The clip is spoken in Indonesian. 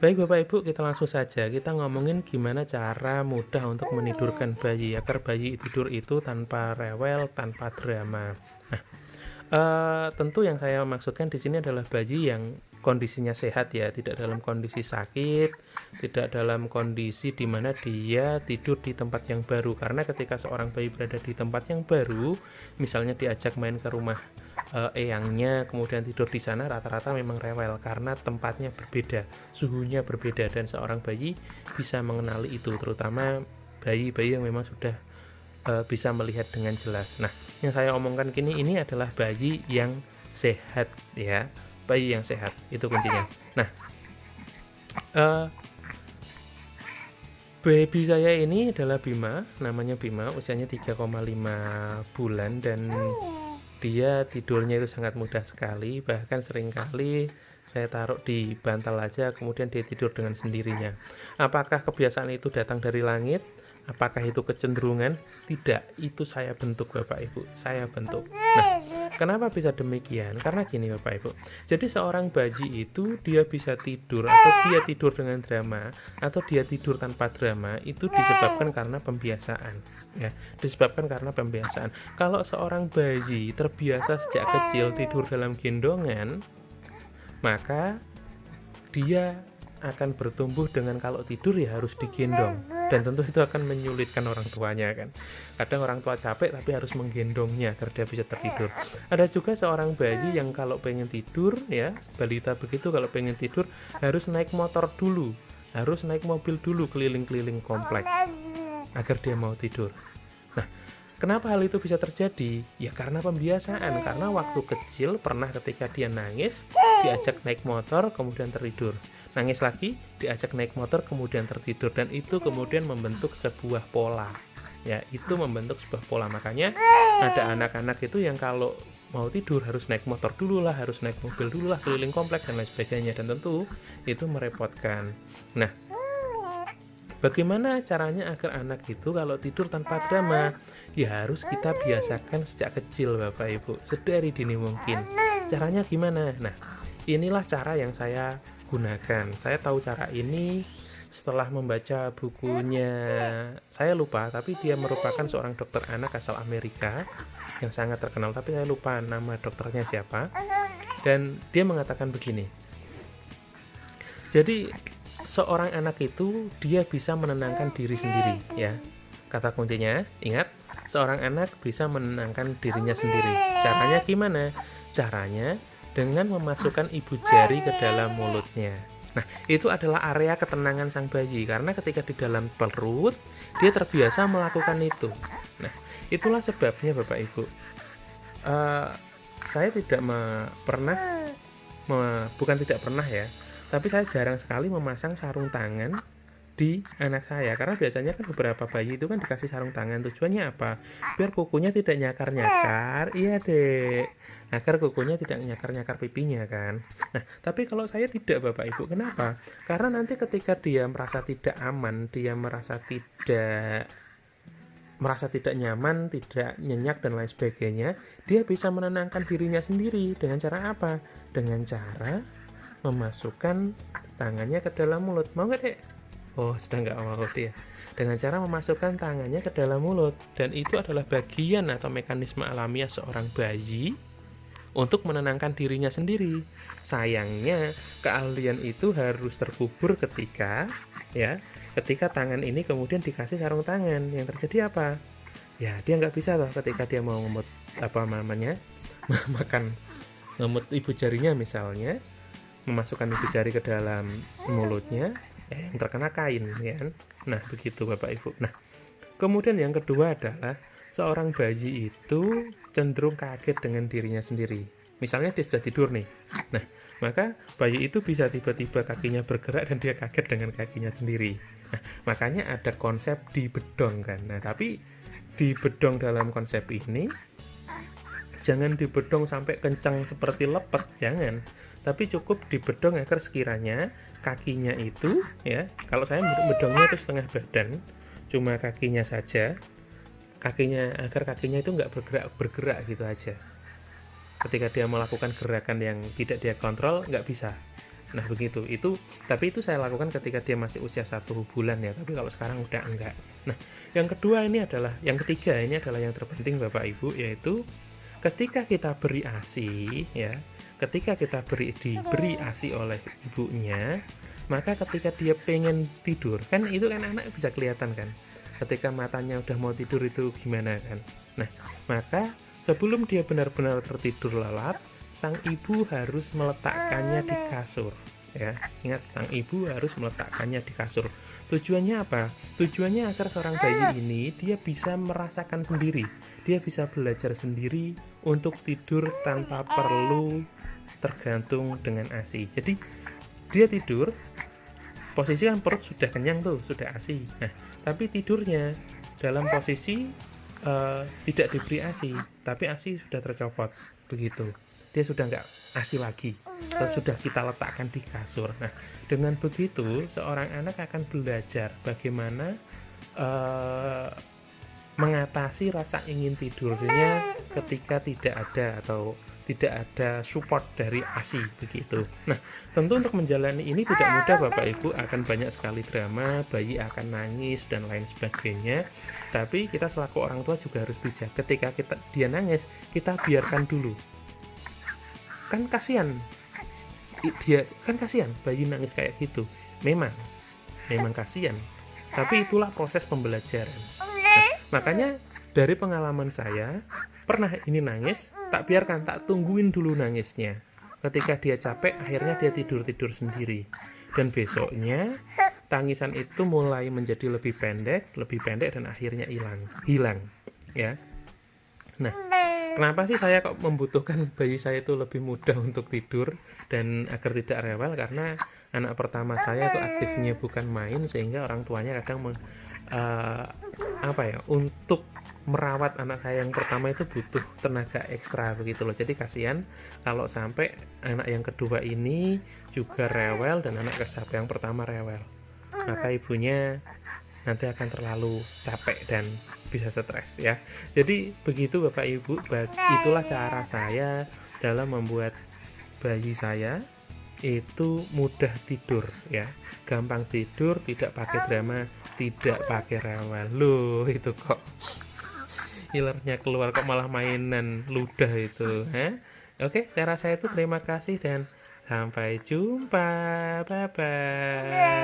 Baik Bapak Ibu, kita langsung saja. Kita ngomongin gimana cara mudah untuk menidurkan bayi agar bayi tidur itu tanpa rewel, tanpa drama. Nah, tentu yang saya maksudkan di sini adalah bayi yang kondisinya sehat ya, tidak dalam kondisi sakit, tidak dalam kondisi di mana dia tidur di tempat yang baru. Karena ketika seorang bayi berada di tempat yang baru, misalnya diajak main ke rumah eyangnya, kemudian tidur di sana, rata-rata memang rewel karena tempatnya berbeda, suhunya berbeda, dan seorang bayi bisa mengenali itu, terutama bayi-bayi yang memang sudah bisa melihat dengan jelas. Nah, yang saya omongkan kini ini adalah bayi yang sehat ya, bayi yang sehat itu kuncinya. Nah, baby saya ini adalah Bima, namanya Bima, usianya 3,5 bulan dan dia tidurnya itu sangat mudah sekali, bahkan seringkali saya taruh di bantal aja kemudian dia tidur dengan sendirinya. Apakah kebiasaan itu datang dari langit? Apakah itu kecenderungan? Tidak, itu saya bentuk Bapak Ibu, saya bentuk. Nah, kenapa bisa demikian? Karena gini Bapak Ibu, jadi seorang bayi itu dia bisa tidur atau dia tidur dengan drama atau dia tidur tanpa drama itu disebabkan karena pembiasaan ya, disebabkan karena pembiasaan. Kalau seorang bayi terbiasa sejak kecil tidur dalam gendongan, maka dia akan bertumbuh dengan kalau tidur ya harus digendong, dan tentu itu akan menyulitkan orang tuanya kan. Kadang orang tua capek tapi harus menggendongnya agar dia bisa tertidur. Ada juga seorang bayi yang kalau pengen tidur ya, balita begitu, kalau pengen tidur harus naik motor dulu, harus naik mobil dulu keliling-keliling komplek agar dia mau tidur. Nah, kenapa hal itu bisa terjadi? Ya karena pembiasaan, karena waktu kecil pernah ketika dia nangis, diajak naik motor kemudian tertidur. Nangis lagi, diajak naik motor kemudian tertidur, dan itu kemudian membentuk sebuah pola. Ya, itu membentuk sebuah pola. Makanya ada anak-anak itu yang kalau mau tidur harus naik motor dulu lah, harus naik mobil dulu lah, keliling komplek dan lain sebagainya, dan tentu itu merepotkan. Nah, bagaimana caranya agar anak itu kalau tidur tanpa drama? Ya harus kita biasakan sejak kecil Bapak Ibu, sedari dini mungkin. Caranya gimana? Nah, inilah cara yang saya gunakan. Saya tahu cara ini setelah membaca bukunya, saya lupa, tapi dia merupakan seorang dokter anak asal Amerika yang sangat terkenal, tapi saya lupa nama dokternya siapa. Dan dia mengatakan begini. Jadi seorang anak itu dia bisa menenangkan diri sendiri ya. Kata kuncinya, ingat, seorang anak bisa menenangkan dirinya sendiri. Caranya gimana? Caranya dengan memasukkan ibu jari ke dalam mulutnya. Nah, itu adalah area ketenangan sang bayi, karena ketika di dalam perut dia terbiasa melakukan itu. Nah, itulah sebabnya Bapak Ibu, saya tidak bukan tidak pernah ya, tapi saya jarang sekali memasang sarung tangan di anak saya, karena biasanya kan beberapa bayi itu kan dikasih sarung tangan, tujuannya apa? Biar kukunya tidak nyakar-nyakar, iya dek, agar kukunya tidak nyakar-nyakar pipinya kan. Nah, tapi kalau saya tidak Bapak Ibu, kenapa? Karena nanti ketika dia merasa tidak aman, dia merasa tidak nyaman, tidak nyenyak dan lain sebagainya, dia bisa menenangkan dirinya sendiri dengan cara apa? Dengan cara memasukkan tangannya ke dalam mulut. Mau nggak dek? Oh, sudah nggak mau dia. Dengan cara memasukkan tangannya ke dalam mulut, dan itu adalah bagian atau mekanisme alamiah seorang bayi untuk menenangkan dirinya sendiri. Sayangnya keahlian itu harus terkubur ketika tangan ini kemudian dikasih sarung tangan. Yang terjadi apa? Ya dia nggak bisa loh ketika dia mau ngemut makan, ngemut ibu jarinya misalnya, memasukkan ibu jari ke dalam mulutnya, yang terkena kain ya kan. Nah begitu Bapak Ibu. Nah kemudian yang kedua adalah seorang bayi itu cenderung kaget dengan dirinya sendiri. Misalnya dia sudah tidur nih, nah maka bayi itu bisa tiba-tiba kakinya bergerak dan dia kaget dengan kakinya sendiri. Nah makanya ada konsep dibedong kan. Nah tapi dibedong dalam konsep ini jangan dibedong sampai kencang seperti lepet, jangan. Tapi cukup dibedong agar sekiranya kakinya itu ya, kalau saya bedongnya itu setengah badan, cuma kakinya saja, agar kakinya itu nggak bergerak gitu aja. Ketika dia melakukan gerakan yang tidak dia kontrol, nggak bisa. Nah begitu, tapi itu saya lakukan ketika dia masih usia 1 bulan ya, tapi kalau sekarang udah enggak. Nah yang ketiga ini adalah yang terpenting Bapak Ibu, yaitu ketika kita beri ASI ya, ketika kita diberi ASI oleh ibunya, maka ketika dia pengen tidur, kan itu kan anak bisa kelihatan kan, ketika matanya udah mau tidur itu gimana kan. Nah maka sebelum dia benar-benar tertidur lelap, sang ibu harus meletakkannya di kasur ya. Ingat, sang ibu harus meletakkannya di kasur. Tujuannya apa? Tujuannya agar seorang bayi ini dia bisa merasakan sendiri, dia bisa belajar sendiri untuk tidur tanpa perlu tergantung dengan ASI. Jadi dia tidur, posisi kan perut sudah kenyang tuh, sudah ASI. Nah, tapi tidurnya dalam posisi tidak diberi ASI, tapi ASI sudah tercopot, begitu. Dia sudah nggak ASI lagi, atau sudah kita letakkan di kasur. Nah, dengan begitu seorang anak akan belajar bagaimana mengatasi rasa ingin tidurnya ketika tidak ada support dari ASI, begitu. Nah, tentu untuk menjalani ini tidak mudah Bapak Ibu, akan banyak sekali drama, bayi akan nangis dan lain sebagainya. Tapi kita selaku orang tua juga harus bijak. Ketika dia nangis, kita biarkan dulu. Kan kasihan bayi nangis kayak gitu. Memang kasihan. Tapi itulah proses pembelajaran. Nah, makanya dari pengalaman saya, pernah ini nangis, tak tungguin dulu nangisnya. Ketika dia capek, akhirnya dia tidur sendiri. Dan besoknya tangisan itu mulai menjadi lebih pendek dan akhirnya hilang ya. Nah, kenapa sih saya kok membutuhkan bayi saya itu lebih mudah untuk tidur dan agar tidak rewel? Karena anak pertama saya itu aktifnya bukan main, sehingga orang tuanya kadang untuk merawat anak saya yang pertama itu butuh tenaga ekstra, begitu loh. Jadi kasihan kalau sampai anak yang kedua ini juga rewel dan anak yang pertama rewel, maka ibunya nanti akan terlalu capek dan bisa stres ya. Jadi begitu Bapak Ibu, itulah cara saya dalam membuat bayi saya itu mudah tidur ya, gampang tidur, tidak pakai drama, tidak pakai rewel. Loh, itu kok ilernya keluar, kok malah mainan ludah itu. Oke, cara saya itu terima kasih dan sampai jumpa. Bye bye.